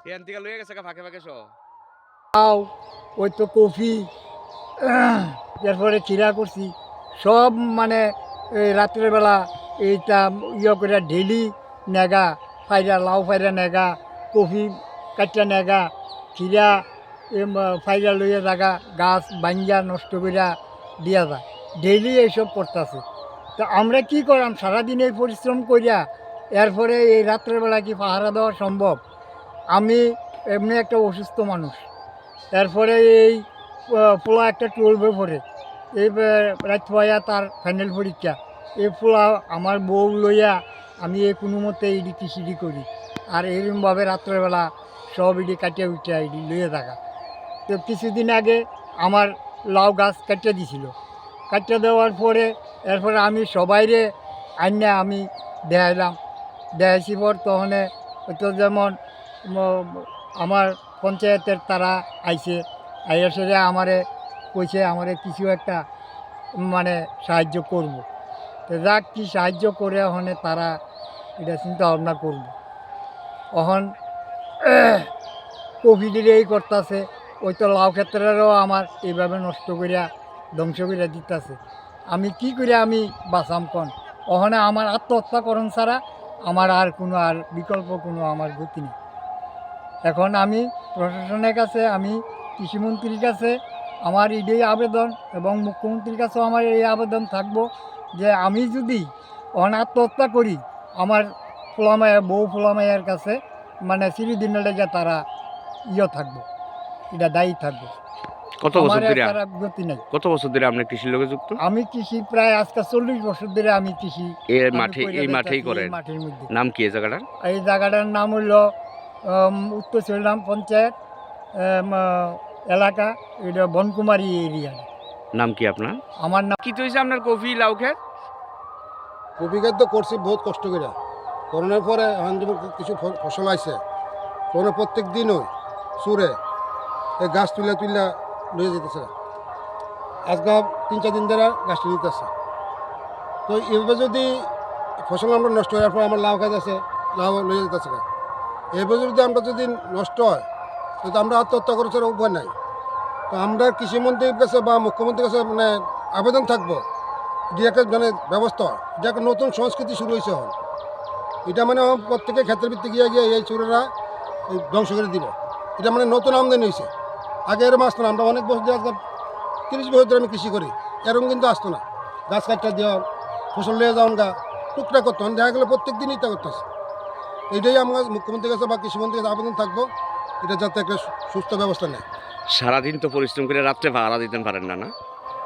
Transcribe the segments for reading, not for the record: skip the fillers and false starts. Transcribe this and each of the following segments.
এখান থেকে লয়ে গেছে ফাঁকে ফাঁকে সহ ওই তো কফি, এরপরে চিরা করছি সব, মানে এই রাত্রেবেলা এইটা করে ঢেলি নেগা ফাইরা, লাউ ফাইরা নেগা, কফি কাটটা নেগা, চিরা ফাইরা লইয়া জাগা গাছ বাঞ্জা নষ্ট করিয়া দিয়া যায়, ডেইলি এইসব করতেছে। তো আমরা কি করাম সারাদিন এই পরিশ্রম করিয়া, এরপরে এই রাত্রেবেলা কি পাহারা দেওয়া সম্ভব? আমি এমনি একটা অসুস্থ মানুষ, এরপরে এই পোলা একটা 12-এ পড়ে, এই রাত পয়া তার ফাইনাল পরীক্ষা, এই পোলা আমার বউ লইয়া আমি এই কোনো মতে ইডি টিসিডি করি, আর এরকমভাবে রাত্রেবেলা সব ইডি কাটিয়ে উঠে ইডি লইয়া থাকা। তো কিছুদিন আগে আমার লাউ গাছ কাটিয়ে দিছিল, কাটিয়ে দেওয়ার পরে এরপরে আমি সবাইরে আইনা আমি দেখাইলাম, দেখাইছি পর তখন তো যেমন আমার পঞ্চায়েতের তারা আইছে, আইয়া সেরে আমারে কইছে আমারে কিছু একটা মানে সাহায্য করব। তো যাক কি সাহায্য করে ওখানে তারা এটা চিন্তা ভাবনা করব। এখন কোভিডের এই করতেছে, ওই তো লাউ ক্ষেত্রেরও আমার এইভাবে নষ্ট করিয়া ধ্বংস করিয়া দিতেছে। আমি কি করে আমি বাঁচাম কন? ওখানে আমার আত্মহত্যাকরণ ছাড়া আমার আর কোনো আর বিকল্প কোনো আমার গতি নেই। এখন আমি প্রশাসনের কাছে, আমি কৃষিমন্ত্রীর কাছে আমার এটাই আবেদন, এবং মুখ্যমন্ত্রীর কাছেও আমার এই আবেদন থাকবো যে আমি যদি আত্মহত্যা করি, আমার ফুলামায়া বউ ফুলামায়ার কাছে মানে চিরদিনের লেগে তারা থাকবো, এটা দায়ী থাকবো। কত বছর ধরে গতি নাই। কত বছর ধরে আপনি কৃষির লগে যুক্ত? আমি কৃষি প্রায় আজকে 40 বছর ধরে আমি কৃষি এই মাঠেই করেন? মাঠের মধ্যে। নাম কি এই জায়গাটার? এই জায়গাটার নাম হইল উত্তর শ্রীরাম পঞ্চায়েত এলাকা, এটা বনকুমারী এরিয়া। নাম কি আপনার? আমার নাম কি হয়েছে আপনার কফি লাউ খেত? কফি খেত তো করছি বহুত কষ্ট করে, করোনার পরে এখন যেমন কিছু ফসল আইছে, কোনো প্রত্যেক দিনই সুরে এই গাছ তুলে লয়ে যেতেছে। আজকে 3-4 দিন ধরে গাছটা নিতেছে। তো এভাবে যদি ফসল আমরা নষ্ট হওয়ার পর আমার লাউ গাছ আছে, লাউ লয়ে যেতেছে। এভাবে যদি আমরা যদি নষ্ট হয়, তো আমরা আত্মহত্যা করার উপায় নাই। তো আমরা কৃষিমন্ত্রীর কাছে বা মুখ্যমন্ত্রীর কাছে মানে আবেদন থাকবো, যে একটা মানে ব্যবস্থা, যে একটা নতুন সংস্কৃতি শুরু হয়েছে এখন, এটা মানে প্রত্যেকের ক্ষেত্রের ভিত্তি গিয়ে এই চোরেরা ধ্বংস করে দিব। এটা মানে নতুন আমদানি হয়েছে, আগে এরকম আসতো না। আমরা অনেক বছর ধরে, আজকে 30 বছর ধরে আমি কৃষি করি, এরকম কিন্তু আসতো না। গাছ কাটটা দেওয়া, ফসল নিয়ে যাওয়ান গা টুকটা করতো, দেখা গেলে প্রত্যেক দিনই এটা করতেছে। এইটাই আমরা মুখ্যমন্ত্রীর কাছে বা কৃষিমন্ত্রীর কাছে আবেদন থাকবো, এটা যাতে একটা সুস্থ ব্যবস্থা নেয়। সারাদিন তো পরিশ্রম করে রাত্রে ভাড়া দিতে পারেন না?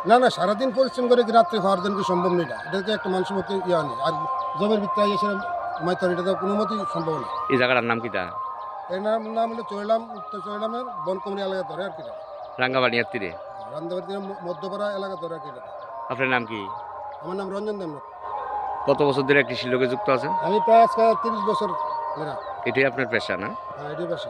না, সারাদিন পরিশ্রম করে কি রাত্রে খাওয়ার জন্য কি সম্ভব নেই? এটাকে একটা মানুষের মতো নেই। আর জমের ভিতরে এসে মাইতার এটা তো কোনো মতেই সম্ভব না। এই জায়গাটার নাম কি? এর নাম হলো চরিলাম, উত্তর চরিলামের বনকুমারী এলাকা ধরে আর কি, রাঙ্গাবাড়িয়ার তীরে, রান্দাবাড়ির মধ্যপাড়া এলাকা ধরে আর কি। আপনার নাম কি? আমার নাম রঞ্জন দেবনাথ। কত বছর ধরে কৃষির লগে যুক্ত আছেন? আমি প্রায় আজকে 30 বছর। এটাই আপনার পেশা না? হ্যাঁ, এটাই পেশা।